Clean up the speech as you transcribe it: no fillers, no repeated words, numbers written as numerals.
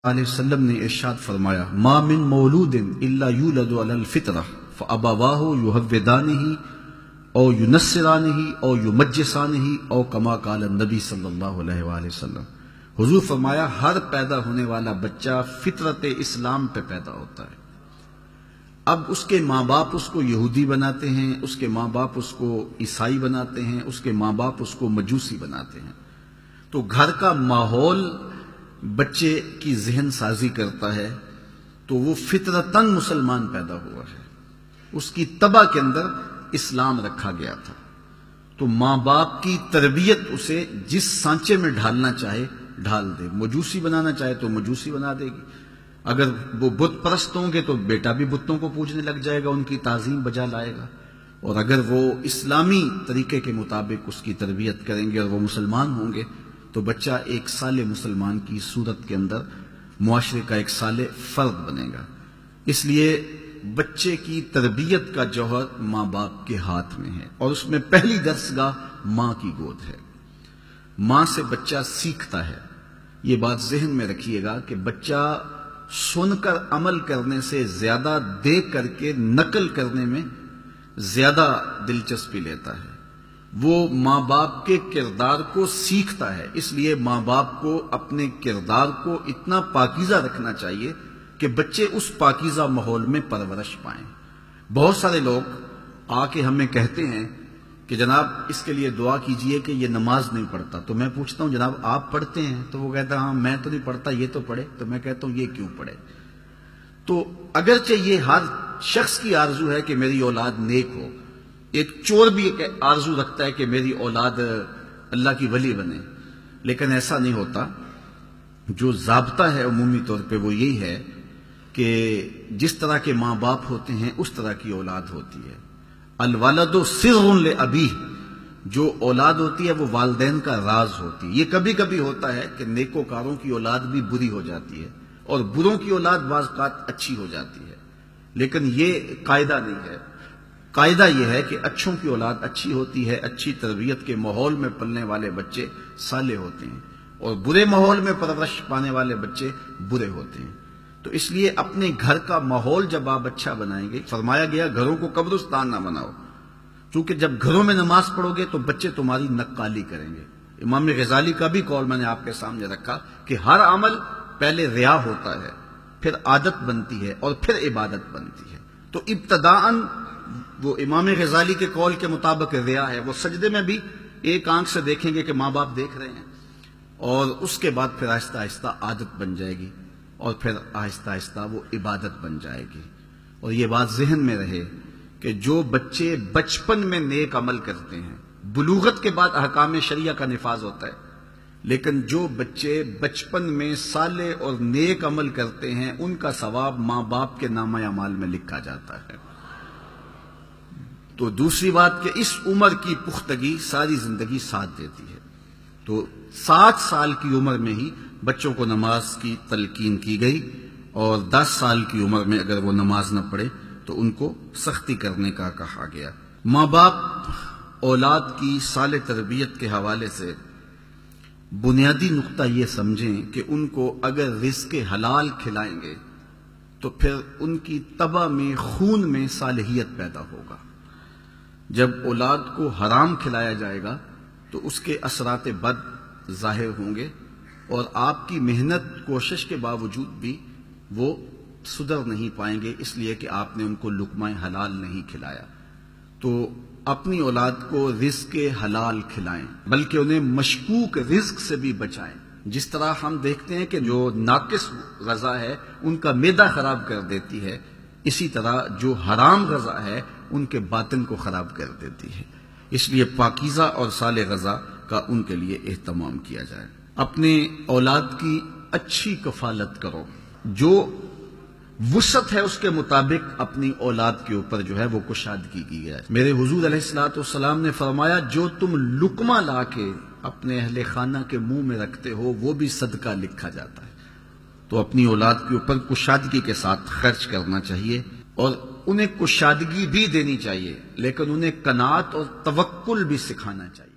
علیہ وسلم نے ارشاد فرمایا ما من مولود الا یولد علی الفطرہ فابواہ یہودانہ او ینصرانہ او یمجسانہ او کما قال النبی صلی اللہ علیہ وآلہ وسلم۔ حضور فرمایا ہر پیدا ہونے والا بچہ فطرت اسلام پہ پیدا ہوتا ہے۔ اب اس کے ماں باپ اس کو یہودی بناتے ہیں، اس کے ماں باپ اس کو عیسائی بناتے ہیں، اس کے ماں باپ اس کو مجوسی بناتے ہیں۔ تو گھر کا ماحول بچے کی ذہن سازی کرتا ہے، تو وہ فطرتاً مسلمان پیدا ہوا ہے، اس کی طبع کے اندر اسلام رکھا گیا تھا۔ تو ماں باپ کی تربیت اسے جس سانچے میں ڈھالنا چاہے ڈھال دے، مجوسی بنانا چاہے تو مجوسی بنا دے گی، اگر وہ بت پرست ہوں گے تو بیٹا بھی بتوں کو پوجنے لگ جائے گا، ان کی تعظیم بجا لائے گا، اور اگر وہ اسلامی طریقے کے مطابق اس کی تربیت کریں گے اور وہ مسلمان ہوں گے تو بچہ ایک صالح مسلمان کی صورت کے اندر معاشرے کا ایک صالح فرد بنے گا۔ اس لیے بچے کی تربیت کا جوہر ماں باپ کے ہاتھ میں ہے، اور اس میں پہلی درسگاہ ماں کی گود ہے۔ ماں سے بچہ سیکھتا ہے، یہ بات ذہن میں رکھیے گا کہ بچہ سن کر عمل کرنے سے زیادہ دیکھ کر کے نقل کرنے میں زیادہ دلچسپی لیتا ہے۔ وہ ماں باپ کے کردار کو سیکھتا ہے، اس لیے ماں باپ کو اپنے کردار کو اتنا پاکیزہ رکھنا چاہیے کہ بچے اس پاکیزہ ماحول میں پرورش پائیں۔ بہت سارے لوگ آ کے ہمیں کہتے ہیں کہ جناب اس کے لیے دعا کیجئے کہ یہ نماز نہیں پڑھتا، تو میں پوچھتا ہوں جناب آپ پڑھتے ہیں؟ تو وہ کہتا ہے ہاں میں تو نہیں پڑھتا، یہ تو پڑھے۔ تو میں کہتا ہوں یہ کیوں پڑھے؟ تو اگرچہ یہ ہر شخص کی آرزو ہے کہ میری اولاد نیک ہو، ایک چور بھی ایک آرزو رکھتا ہے کہ میری اولاد اللہ کی ولی بنے، لیکن ایسا نہیں ہوتا۔ جو ضابطہ ہے عمومی طور پہ وہ یہی ہے کہ جس طرح کے ماں باپ ہوتے ہیں اس طرح کی اولاد ہوتی ہے۔ الولد سر لابیہ، جو اولاد ہوتی ہے وہ والدین کا راز ہوتی ہے۔ یہ کبھی کبھی ہوتا ہے کہ نیکوکاروں کی اولاد بھی بری ہو جاتی ہے اور بروں کی اولاد بعض اوقات اچھی ہو جاتی ہے، لیکن یہ قاعدہ نہیں ہے۔ قاعدہ یہ ہے کہ اچھوں کی اولاد اچھی ہوتی ہے، اچھی تربیت کے ماحول میں پلنے والے بچے صالح ہوتے ہیں، اور برے ماحول میں پرورش پانے والے بچے برے ہوتے ہیں۔ تو اس لیے اپنے گھر کا ماحول جب آپ اچھا بنائیں گے، فرمایا گیا گھروں کو قبرستان نہ بناؤ، چونکہ جب گھروں میں نماز پڑھو گے تو بچے تمہاری نقالی کریں گے۔ امام غزالی کا بھی قول میں نے آپ کے سامنے رکھا کہ ہر عمل پہلے ریا ہوتا ہے، پھر عادت بنتی ہے اور پھر عبادت بنتی ہے۔ تو ابتداءً وہ امام غزالی کے قول کے مطابق ریا ہے، وہ سجدے میں بھی ایک آنکھ سے دیکھیں گے کہ ماں باپ دیکھ رہے ہیں، اور اس کے بعد پھر آہستہ آہستہ عادت بن جائے گی، اور پھر آہستہ آہستہ وہ عبادت بن جائے گی۔ اور یہ بات ذہن میں رہے کہ جو بچے بچپن میں نیک عمل کرتے ہیں، بلوغت کے بعد احکام شریعہ کا نفاذ ہوتا ہے، لیکن جو بچے بچپن میں صالح اور نیک عمل کرتے ہیں ان کا ثواب ماں باپ کے نامہ اعمال میں لکھا جاتا ہے۔ تو دوسری بات کہ اس عمر کی پختگی ساری زندگی ساتھ دیتی ہے۔ تو 7 سال کی عمر میں ہی بچوں کو نماز کی تلقین کی گئی، اور 10 سال کی عمر میں اگر وہ نماز نہ پڑھے تو ان کو سختی کرنے کا کہا گیا۔ ماں باپ اولاد کی صالح تربیت کے حوالے سے بنیادی نقطہ یہ سمجھیں کہ ان کو اگر رزق حلال کھلائیں گے تو پھر ان کی طبع میں خون میں صالحیت پیدا ہوگا۔ جب اولاد کو حرام کھلایا جائے گا تو اس کے اثرات بد ظاہر ہوں گے، اور آپ کی محنت کوشش کے باوجود بھی وہ سدھر نہیں پائیں گے، اس لیے کہ آپ نے ان کو لقمہ حلال نہیں کھلایا۔ تو اپنی اولاد کو رزق حلال کھلائیں، بلکہ انہیں مشکوک رزق سے بھی بچائیں۔ جس طرح ہم دیکھتے ہیں کہ جو ناقص غذا ہے ان کا معدہ خراب کر دیتی ہے، اسی طرح جو حرام غذا ہے ان کے باطن کو خراب کر دیتی ہے۔ اس لیے پاکیزہ اور صالح غذا کا ان کے لیے اہتمام کیا جائے۔ اپنے اولاد کی اچھی کفالت کرو، جو وسعت ہے اس کے مطابق اپنی اولاد کے اوپر جو ہے وہ کشادگی کی جائے۔ میرے حضور علیہ الصلوۃ والسلام نے فرمایا جو تم لقمہ لا کے اپنے اہل خانہ کے منہ میں رکھتے ہو وہ بھی صدقہ لکھا جاتا ہے۔ تو اپنی اولاد کے اوپر کشادگی کے ساتھ خرچ کرنا چاہیے، اور انہیں کشادگی بھی دینی چاہیے، لیکن انہیں قناعت اور توکل بھی سکھانا چاہیے۔